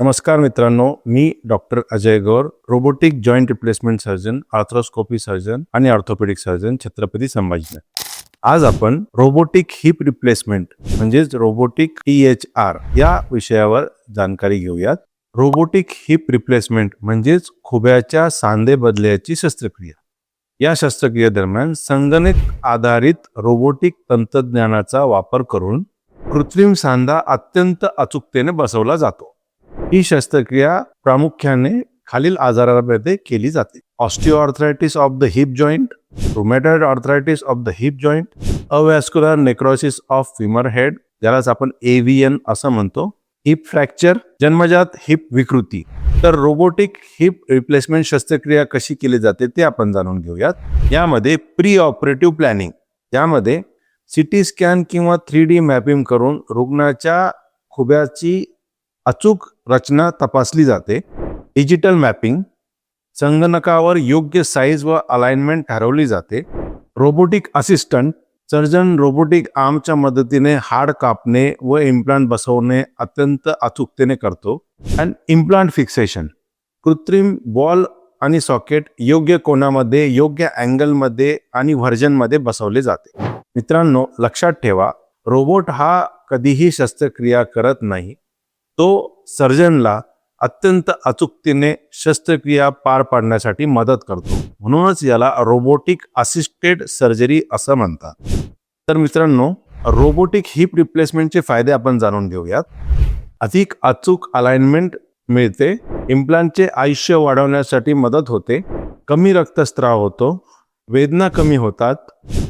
नमस्कार मित्रांनो, मी doctor Ajay Gaur, robotic joint replacement surgeon, arthroscopy surgeon आणि ऑर्थोपेडिक सर्जन, छत्रपती संभाजीनगर. आज आपण रोबोटिक हिप रिप्लेसमेंट म्हणजेच रोबोटिक THR या विषयावर जानकारी घेऊयात. रोबोटिक हिप रिप्लेसमेंट म्हणजेच खुब्याच्या सांधे बदल्याची शस्त्रक्रिया. या शस्त्रक्रियेदरम्यान संगणक आधारित रोबोटिक तंत्रज्ञानाचा वापर करून कृत्रिम सांधा अत्यंत अचूकतेने बसवला जातो. ही शस्त्रक्रिया प्रामुख्याने खालील आजारांमध्ये केली जाते: osteoarthritis of the hip joint, rheumatoid arthritis of the hip joint, avascular necrosis of femur head, ज्यालाच आपण AVN असं म्हणतो, हिप फ्रॅक्चर, जन्मजात हिप विकृती. तर रोबोटिक हिप रिप्लेसमेंट शस्त्रक्रिया कशी केली जाते ते आपण जाणून घेऊयात. यामध्ये प्री ऑपरेटिव्ह प्लॅनिंग, यामध्ये CT स्कॅन किंवा 3D मॅपिंग करून रुग्णाच्या खुब्याची अचूक रचना तपासली जाते. डिजिटल मॅपिंग, संगणकावर योग्य साईज व अलाइनमेंट ठरवली जाते. रोबोटिक असिस्टंट, सर्जन रोबोटिक आर्मच्या मदतीने हाड कापणे व इम्प्लांट बसवणे अत्यंत अचूकतेने करतो. आणि इम्प्लांट फिक्सेशन, कृत्रिम बॉल आणि सॉकेट योग्य कोनामध्ये, योग्य अँगलमध्ये आणि व्हर्जनमध्ये बसवले जाते. मित्रांनो, लक्षात ठेवा, रोबोट हा कधीही शस्त्रक्रिया करत नाही. तो सर्जनला अत्यंत अचूकतेने शस्त्रक्रिया पार पाडण्यासाठी मदत करतो. म्हणूनच याला रोबोटिक असिस्टेड सर्जरी असं म्हणतात. तर मित्रांनो, रोबोटिक हिप रिप्लेसमेंटचे फायदे आपण जाणून घेऊयात. अधिक अचूक अलाइनमेंट मिळते, इम्प्लांटचे आयुष्य वाढवण्यासाठी मदत होते, कमी रक्तस्राव होतो, वेदना कमी होतात,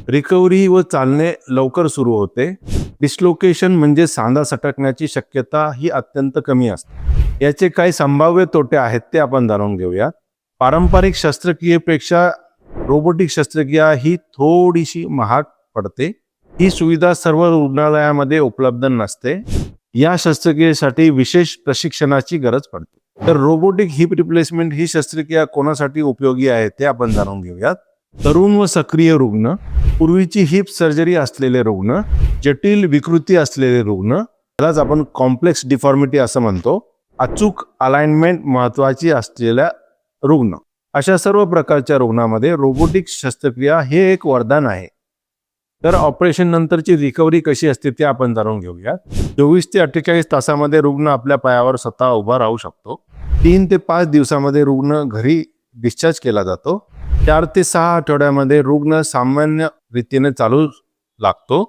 रिकव्हरी व चालणे लवकर सुरू होते, डिस्लोकेशन म्हणजे सांधा सटकण्याची शक्यता ही अत्यंत कमी असते. याचे काही संभाव्य तोटे आहेत ते आपण जाणून घेऊया. पारंपरिक शस्त्रक्रियेपेक्षा रोबोटिक शस्त्रक्रिया ही थोडीशी महाग पडते. ही सुविधा सर्व रुग्णालयामध्ये उपलब्ध नसते. या शस्त्रक्रियेसाठी विशेष प्रशिक्षणाची गरज पडते. तर रोबोटिक हिप रिप्लेसमेंट ही शस्त्रक्रिया कोणासाठी उपयोगी आहे ते आपण जाणून घेऊयात. तरुण व सक्रिय रुग्ण, पूर्वीची हिप सर्जरी असलेले रुग्ण, जटिल विकृती असलेले रुग्ण, त्यालाच आपण कॉम्प्लेक्स डिफॉर्मिटी असं म्हणतो, अचूक अलाइनमेंट महत्वाची असलेल्या रुग्ण, अशा सर्व प्रकारच्या रुग्णांमध्ये रोबोटिक शस्त्रक्रिया हे एक वरदान आहे. तर ऑपरेशन नंतरची रिकव्हरी कशी असते ते आपण जाणून घेऊया. 24 ते 48 तासामध्ये रुग्ण आपल्या पायावर स्वतः उभा राहू शकतो. 3 ते 5 दिवसामध्ये रुग्ण घरी डिस्चार्ज केला जातो. 4 ते 6 आठवड्यामध्ये रुग्ण सामान्य रीतीने चालू लागतो.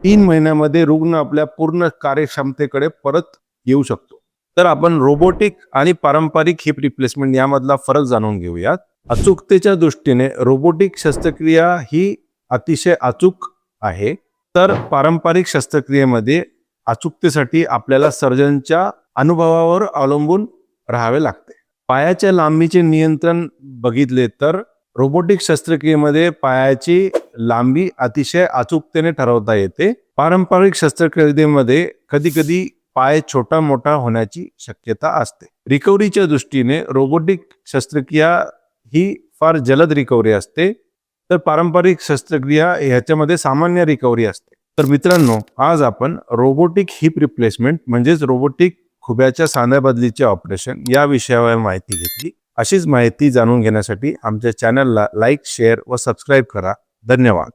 3 महिन्यामध्ये रुग्ण आपल्या पूर्ण कार्यक्षमतेकडे परत येऊ शकतो. तर आपण रोबोटिक आणि पारंपरिक हिप रिप्लेसमेंट यामधला फरक जाणून घेऊयात. अचूकतेच्या दृष्टीने रोबोटिक शस्त्रक्रिया ही अतिशय अचूक आहे. तर पारंपरिक शस्त्रक्रियेमध्ये अचूकतेसाठी आपल्याला सर्जनच्या अनुभवावर अवलंबून राहावे लागते. पायाच्या लांबीचे नियंत्रण बघितले तर रोबोटिक शस्त्रक्रियेमध्ये पायाची लांबी अतिशय अचूकतेने ठरवता येते. पारंपरिक शस्त्रक्रियेमध्ये कधी कधी पाय छोटा मोठा होण्याची शक्यता असते. रिकव्हरीच्या दृष्टीने रोबोटिक शस्त्रक्रिया ही फार जलद रिकव्हरी असते. तर पारंपरिक शस्त्रक्रिया ह्याच्यामध्ये सामान्य रिकव्हरी असते. तर मित्रांनो, आज आपण रोबोटिक हिप रिप्लेसमेंट म्हणजेच रोबोटिक खुब्याच्या सांध्याबदलीचे ऑपरेशन या विषयावर माहिती घेतली. अशीच माहिती जाणून घेण्यासाठी आमच्या चॅनलला लाईक, शेअर व सबस्क्राईब करा. धन्यवाद.